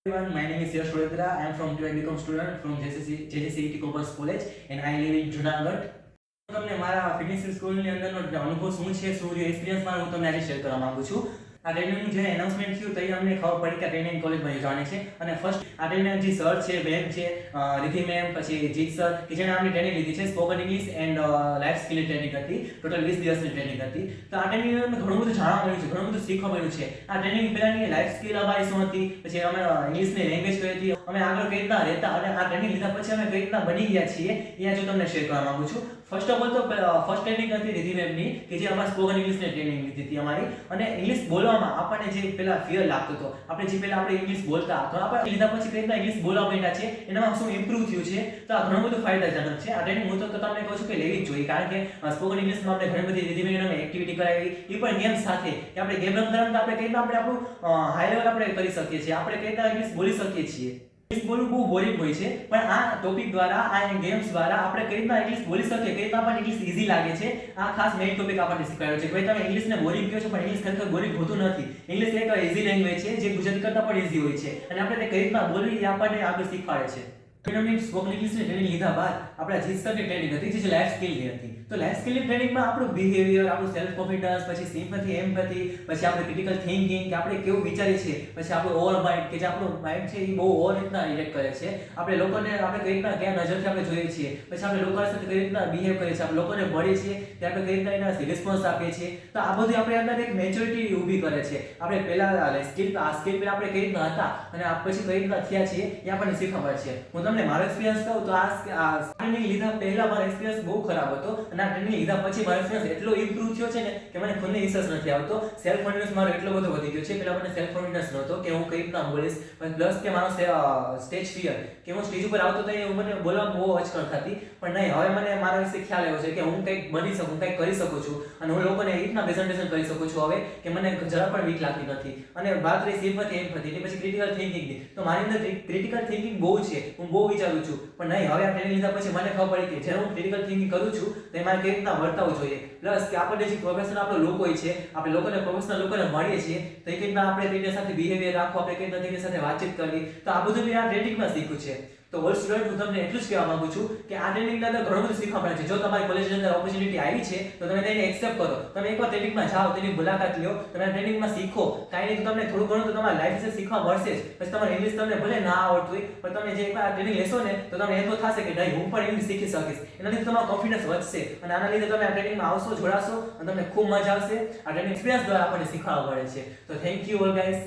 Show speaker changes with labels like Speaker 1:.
Speaker 1: Everyone, my name is Yash Rodra. I am from TY BCom student from JJCET Commerce College and I live in Junagadh. તમને મારા fitness સ્કૂલની અંદરનો અનુભવ શું છે, શું એક્સપિરિયન્સ મારો હું તમને આજે શેર કરવા માંગુ છું. આ ટ્રેનિંગનું જે એનાઉન્સમેન્ટ થયું તો અમને ખબર પડી કે ટ્રેનિંગ કોલેજમાં યોજાવાની છે અને ફર્સ્ટ આ ટ્રેનિંગ જે સર છે, મેમ છે, રિધિ મેમ, પછી જીત સર કે જેણે આમની ટ્રેનિંગ લીધી છે spoken English and life skill training હતી. ટોટલ 20 દિવસની ટ્રેનિંગ હતી. તો આ ટ્રેનિંગ અમે ઘણું બધું જાણવા મળ્યું છે, ઘણું બધું શીખવા મળ્યું છે. આ ટ્રેનિંગ પહેલાની લાઈફ સ્કિલ અમારી શું હતી, પછી અમે ઇંગ્લિશની લેંગ્વેજ કઈ હતી, અમે આગળ કઈ રીતના રહેતા અને આ ટ્રેનિંગ લીધા પછી અમે કઈ રીતના બની ગયા છીએ એ આજે તમને શેર કરવા માંગુ છું. ફર્સ્ટ ઓફ ઓલ તો ફર્સ્ટ ટ્રેનિંગ હતી રિધિ મેમની કે જે અમારી સ્પોકન ઇંગ્લિશની ટ્રેનિંગ લીધી હતી અમારી. અને ઇંગ્લિશ બોલવામાં આપણને જે પેલા ફિયર લાગતો હતો, આપણે જે પેલા આપણે ઇંગ્લિશ બોલતા તો આપણે લીધા પછી કઈ રીતના ઇંગ્લિશ બોલવા માંડ્યા છે, એનામાં શું ઇમ્પ્રૂવ થયું છે. તો આ ઘણું બધું ફાયદાજનક છે. આ ટ્રેનિંગ હું તો તમને કહું છું કે લેવી જ જોઈએ, કારણ કે સ્પોકન ઇંગ્લિશમાં આપણે ઘણી બધી રિધિ મેમને એક્ટિવિટી કરાવી, એ પણ ગેમ સાથે કે આપણે ગેમ રમતા રમતા આપણે કઈ રીતના આપણે આપણું હાઈ લેવલ આપણે કરી શકીએ છીએ, આપણે કઈ રીતના ઇંગ્લિશ બોલી શકીએ છીએ. ઇંગ્લિશ બોલવું બહુ બોરિંગ હોય છે, પણ આ ટોપિક દ્વારા, આ ગેમ્સ દ્વારા આપણે કઈ રીતના ઇંગ્લિશ બોલી શકીએ, કઈ રીતના આપણને ઇંગ્લિશ ઈઝી લાગે છે, આ ખાસ મેઇન ટોપિક આપણને શીખવાડ્યો છે. ભાઈ તમે ઇંગ્લિશને બોરિંગ કહો છો, પણ ઇંગ્લિશ ખરેખર બોરિંગ હોતું નથી. ઇંગ્લિશ એક ઈઝી લેંગ્વેજ છે જે ગુજરાતી કરતાં પણ ઈઝી હોય છે અને આપણે તે કઈ રીતના બોલવી એ આપણને આગળ શીખવાડે છે. સ્પોકન ઇંગ્લિશની ટ્રેનિંગ લીધા બાદ આપણા જીત સરની ટ્રેનિંગ હતી જે લાઈફ સ્કિલની હતી. તો લાઈફ સ્કિલની ટ્રેનિંગમાં આપણું બિહેવિયર, આપણું સેલ્ફ કોન્ફિડન્સ, પછી સિમ્પથી, એમ્પથી, પછી આપણે ક્રિટિકલ થિંકિંગ કે આપણે કેવું વિચારીએ છીએ, પછી આપણું ઓવર માઇન્ડ કે જે આપણું માઇન્ડ છે એ બહુ ઓવર રીતના રિએક્ટ કરે છે, આપણે લોકોને આપણે કઈ રીતના કયા નજરથી આપણે જોઈએ છીએ, પછી આપણે લોકો સાથે કઈ રીતના બિહેવ કરીએ છીએ, આપણે લોકોને મળીએ છીએ ત્યારે આપણે કઈ રીતના એના રિસ્પોન્સ આપીએ છીએ. તો આ બધું આપણે અંદર એક મેચ્યોરિટી ઊભી કરે છે. આપણે પહેલા સ્કિલ પહેલા આપણે કઈ રીતના હતા અને પછી કઈ રીતના થયા છીએ એ આપણને શીખવા મળે છે. હું તમને મારો એક્સપિરિયન્સ કહું તો આ ટ્રેનિંગ લીધા પહેલા મારો એક્સપિરિયન્સ બહુ ખરાબ હતો અને આ ટ્રેનિંગ લીધા પછી મારો એક્સપિરિયન્સ એટલો ઇમ્પ્રૂવ થયો છે ને કે મને ખુદને વિશ્વાસ નથી આવતો. સેલ્ફ કોન્ફિડન્સ મારો એટલો બધો વધી ગયો છે. પહેલા મને સેલ્ફ કોન્ફિડન્સ નહોતો કે હું કઈ રીતના બોલીશ, પ્લસ કે મારો સ્ટેજ ફિયર કે હું સ્ટેજ ઉપર આવતો તો એ મને બોલવામાં બહુ અચકણ થતી. પણ નહીં, હવે મને મારા વિશે ખ્યાલ આવ્યો છે કે હું કંઈક બની શકું, કંઈક કરી શકું છું અને હું લોકોને એ રીતના પ્રેઝન્ટેશન કરી શકું છું હવે કે મને જરા પણ વીક લાગતી નથી. અને વાત રહી સિમ્પથી, એમ્પથી, પછી ક્રિટિકલ થિંકિંગની, તો મારી અંદર ક્રિટિકલ થિંકિંગ બહુ છે, હું બહુ વિચારું છું. પણ નહીં, હવે આ ટ્રેનિંગ લીધા પછી મને ખબર પડી કે જ્યારે હું ક્રિટિકલ થિંકિંગ કરું છું તો એમાં કઈ રીતના વર્તાવું જોઈએ. પ્લસ કે આપણે જે પ્રોફેશનલ આપણે લોકો હોય છે, આપણે લોકોને પ્રોફેશનલ લોકોને મળીએ છીએ તો એ રીતના આપણે તેની સાથે બિહેવિયર રાખવું, આપણે કઈ રીતના તેની સાથે વાતચીત કરવી, તો આ બધું મેં આ ટ્રેનિંગમાં શીખ્યું છે. તો ઓલ સ્ટુડન્ટ હું તમને એટલું જ કહેવા માંગુ છું કે આ ટ્રેનિંગની અંદર ઘણું બધું શીખવા મળે છે. જો તમારી કોલેજની અંદર ઓપોર્ચ્યુનિટી આવી છે તો તમે તેને એક્સેપ્ટ કરો. તમે એકવાર ટ્રેનિંગમાં જાઓ, તેની મુલાકાત લો, તમે આ ટ્રેનિંગમાં શીખો. કાંઈ નહીં તો તમને થોડું ઘણું તો તમારી લાઈફ વિશે શીખવા મળશે જ. પછી તમારે ઇંગ્લિશ તમને ભલે ના આવડતું હોય, પણ તમે જે એકવાર આ ટ્રેનિંગ લેશો ને તો તમને એમ તો થશે કે નહીં, હું પણ ઇંગ્લિશ શીખી શકીશ. એના લીધે તમારો કોન્ફિડન્સ વધશે અને આના લીધે તમે આ ટ્રેનિંગમાં આવશો, જોડાશો અને તમને ખૂબ મજા આવશે. આ ટ્રેનિંગ એક્સપિરિયન્સ દ્વારા આપણને શીખવા મળે છે. તો થેન્ક યુ ઓલ ગાઈઝ.